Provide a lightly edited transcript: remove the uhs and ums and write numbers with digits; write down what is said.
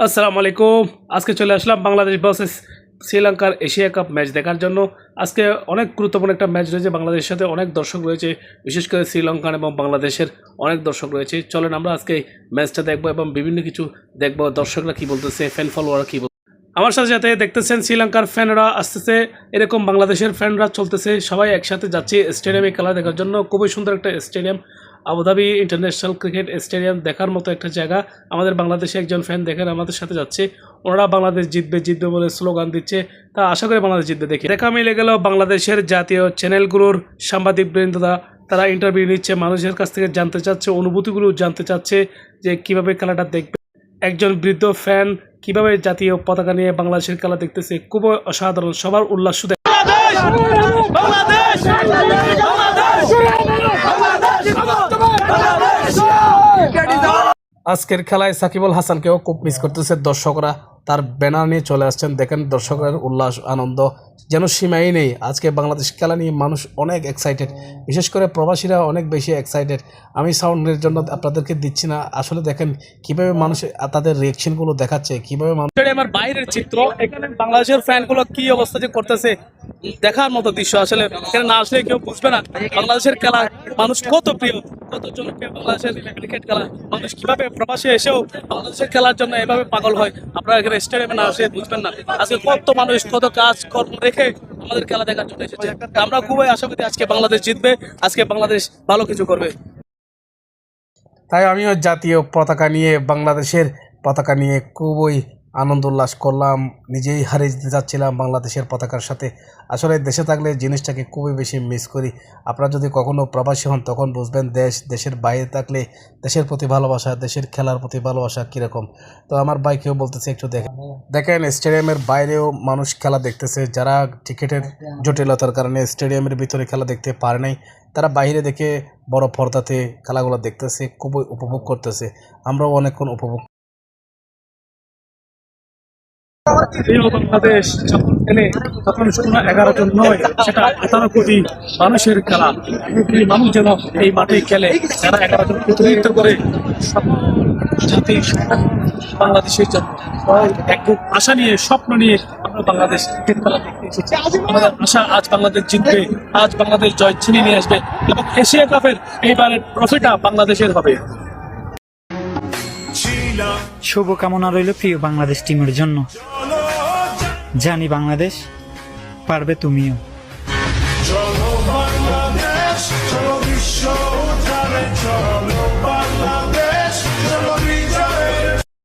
আসসালামু আলাইকুম। আজকে চলে আসলাম বাংলাদেশ ভার্সেস শ্রীলঙ্কার এশিয়া কাপ ম্যাচ দেখার জন্য। আজকে অনেক গুরুত্বপূর্ণ একটা ম্যাচ রয়েছে, বাংলাদেশের সাথে অনেক দর্শক রয়েছে, বিশেষ করে শ্রীলঙ্কান এবং বাংলাদেশের অনেক দর্শক রয়েছে। চলেন আমরা আজকে ম্যাচটা দেখবো এবং বিভিন্ন কিছু দেখবো, দর্শকরা কি বলতেছে, ফ্যান ফলোয়ার কি বলতেছে। আমার সাথে সাথে দেখতেছেন শ্রীলঙ্কার ফ্যানরা আসতেছে, এরকম বাংলাদেশের ফ্যানরা চলতেছে, সবাই একসাথে যাচ্ছে স্টেডিয়ামে খেলা দেখার জন্য। খুবই সুন্দর একটা stadium, Abu Dhabi international cricket stadium, দেখার মতো একটা জায়গা। আমাদের বাংলাদেশে একজন ফ্যান দেখেন আমাদের সাথে যাচ্ছে, ওনারা বাংলাদেশ জিতবে জিতবে বলে স্লোগান দিচ্ছে, তা আশা করি বাংলাদেশ জিতবে। দেখি দেখা মিলে গেল বাংলাদেশের জাতীয় চ্যানেলগুলোর সাংবাদিকবৃন্দরা, তারা ইন্টারভিউ নিচ্ছে, মানুষের কাছ থেকে জানতে চাচ্ছে, অনুভূতিগুলো জানতে চাচ্ছে যে কিভাবে খেলাটা দেখবে। একজন বৃদ্ধ ফ্যান কিভাবে জাতীয় পতাকা নিয়ে বাংলাদেশের খেলা দেখতেছে, খুব অসাধারণ, সবার উল্লাস শুধু। আজকের খেলায় সাকিব আল হাসানকেও খুব মিস করতেছে দর্শকরা, তার ব্যানার নিয়ে চলে আসছেন। দেখেন দর্শকের উল্লাস আনন্দ যেন সীমাই নেই। আজকে বাংলাদেশ খেলা নিয়ে মানুষ অনেক এক্সাইটেড, বিশেষ করে প্রবাসীরা অনেক বেশি এক্সাইটেড। আমি সাউন্ডের জন্য আপনাদেরকে দিচ্ছি না, আসলে দেখেন কিভাবে মানুষ তাদের রিয়েকশনগুলো দেখাচ্ছে, কিভাবে আমার বাইরের চিত্র। এখানে বাংলাদেশের ফ্যানগুলো কি অবস্থা যে করতেছে, দেখার মতো দৃশ্য। আসলে এখানে না আসলে কেউ বুঝবে না বাংলাদেশের খেলা মানুষ কত প্রিয়, কত জনপ্রিয় বাংলাদেশের ক্রিকেট খেলা। মানুষ কিভাবে প্রবাসে এসেও বাংলাদেশের খেলার জন্য এভাবে পাগল হয়, আপনারা এখানে স্টেডিয়ামে না আসলে বুঝবেন না। আজকে কত মানুষ কত কাজ কর্ম রেখে আমাদের খেলা দেখার জন্য এসেছে। আমরা খুবই আশা করি আজকে বাংলাদেশ জিতবে, আজকে বাংলাদেশ ভালো কিছু করবে। তাই আমিও জাতীয় পতাকা নিয়ে, বাংলাদেশের পতাকা নিয়ে খুবই আনন্দ উল্লাস করলাম, নিজেই হারিয়ে দিতে যাচ্ছিলাম বাংলাদেশের পতাকার সাথে। আসলে দেশে থাকলে জিনিসটাকে খুবই বেশি মিস করি। আপনারা যদি কখনো প্রবাসী হন তখন বুঝবেন দেশের বাইরে থাকলে দেশের প্রতি ভালোবাসা, দেশের খেলার প্রতি ভালোবাসা কীরকম। তো আমার ভাইকেও বলতেছে একটু দেখেন স্টেডিয়ামের বাইরেও মানুষ খেলা দেখতেছে, যারা টিকিটের জটিলতার কারণে স্টেডিয়ামের ভিতরে খেলা দেখতে পারে নাই, তারা বাইরে দেখে বড় পর্দাতে খেলাগুলো দেখতেছে, খুবই উপভোগ করতেছে। আমরাও অনেকক্ষণ উপভোগ। বাংলাদেশ যখন খেলে তখন শুধু 11 জন নয়, সেটা 18 কোটি মানুষের খেলা। এই মানুষ যেন এই মাঠে খেলে, যারা 11 জন প্রতিনিধিত্ব করে জাতি বাংলাদেশের জন্য এক আশা নিয়ে, স্বপ্ন নিয়ে আমরা বাংলাদেশ ক্রিকেট খেলা দেখতে এসেছি। আমাদের আশা আজ বাংলাদেশ জিতবে, আজ বাংলাদেশ জয় ছিনিয়ে নিয়ে আসবে এবং এশিয়া কাপের এইবারের ট্রফিটা বাংলাদেশের হবে। শুভকামনা রইল প্রিয় বাংলাদেশ টিমের জন্য। জানি বাংলাদেশ পারবে, তুমিও।